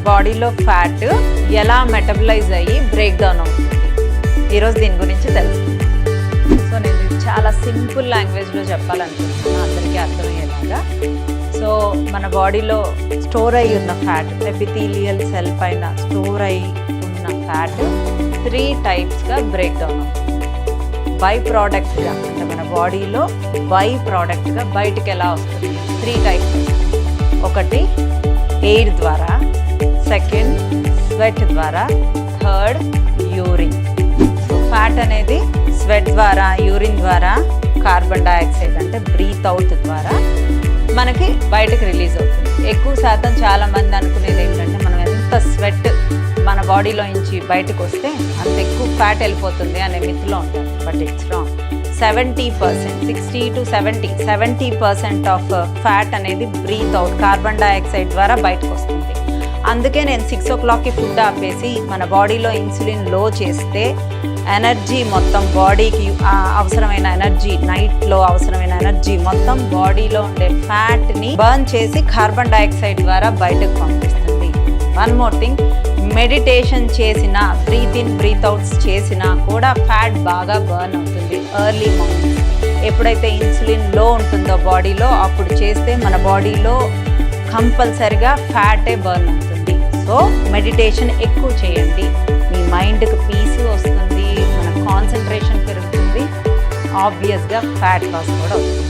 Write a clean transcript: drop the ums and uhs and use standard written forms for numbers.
బాడీలో ఫ్యాట్ ఎలా మెటబలైజ్ అయ్యి బ్రేక్ డౌన్ అవుతుంది, ఈరోజు దీని గురించి తెలుసుకుందాం. సో నేను చాలా సింపుల్ లాంగ్వేజ్లో చెప్పాలనుకుంటున్నాను, అందరికీ అర్థమయ్యేలాగా. సో మన బాడీలో స్టోర్ అయి ఉన్న ఫ్యాట్, ఎపిథీలియల్ సెల్ పైన స్టోర్ అయి ఉన్న ఫ్యాట్ 3 టైప్స్గా బ్రేక్ డౌన్ అవుతుంది. బై ప్రోడక్ట్గా, అంటే మన బాడీలో బై ప్రోడక్ట్గా బయటికి ఎలా వస్తుంది, 3 టైప్స్. ఒకటి ఎయిర్ ద్వారా, సెకండ్ స్వెట్ ద్వారా, థర్డ్ యూరిన్. సో ఫ్యాట్ అనేది స్వెట్ ద్వారా, యూరిన్ ద్వారా, కార్బన్ డైఆక్సైడ్ అంటే బ్రీత్ అవుట్ ద్వారా మనకి బయటకు రిలీజ్ అవుతుంది. ఎక్కువ శాతం చాలామంది అనుకునేది ఏంటంటే మనం ఎంత స్వెట్ మన బాడీలో నుంచి బయటకు వస్తే అంత ఎక్కువ ఫ్యాట్ వెళ్ళిపోతుంది అనే మిత్తులో ఉంటుంది. But it's wrong. 70%, 60 to 70% of fat అనేది బ్రీత్ అవుట్, కార్బన్ డైఆక్సైడ్ ద్వారా బయటకు వస్తుంది. అందుకే నేను 6 o'clockకి ఫుడ్ ఆపేసి మన బాడీలో ఇన్సులిన్ లో చేస్తే ఎనర్జీ మొత్తం బాడీకి అవసరమైన ఎనర్జీ, నైట్లో అవసరమైన ఎనర్జీ మొత్తం బాడీలో ఉండే ఫ్యాట్ని బర్న్ చేసి కార్బన్ డైఆక్సైడ్ ద్వారా బయటకు పంపిస్తుంది. వన్ మోర్ థింగ్, మెడిటేషన్ చేసినా, బ్రీత్ ఇన్ బ్రీత్ అవుట్స్ చేసినా కూడా ఫ్యాట్ బాగా బర్న్ అవుతుంది ఎర్లీ మార్నింగ్. ఎప్పుడైతే ఇన్సులిన్ లో ఉంటుందో బాడీలో అప్పుడు చేస్తే మన బాడీలో కంపల్సరిగా ఫ్యాటే బర్న్ అవుతుంది. సో మెడిటేషన్ ఎక్కువ చేయండి, మీ మైండ్కి పీస్ వస్తుంది, మన కాన్సన్ట్రేషన్ పెరుగుతుంది, ఆబ్వియస్గా ఫ్యాట్ లాస్ కూడా అవుతుంది.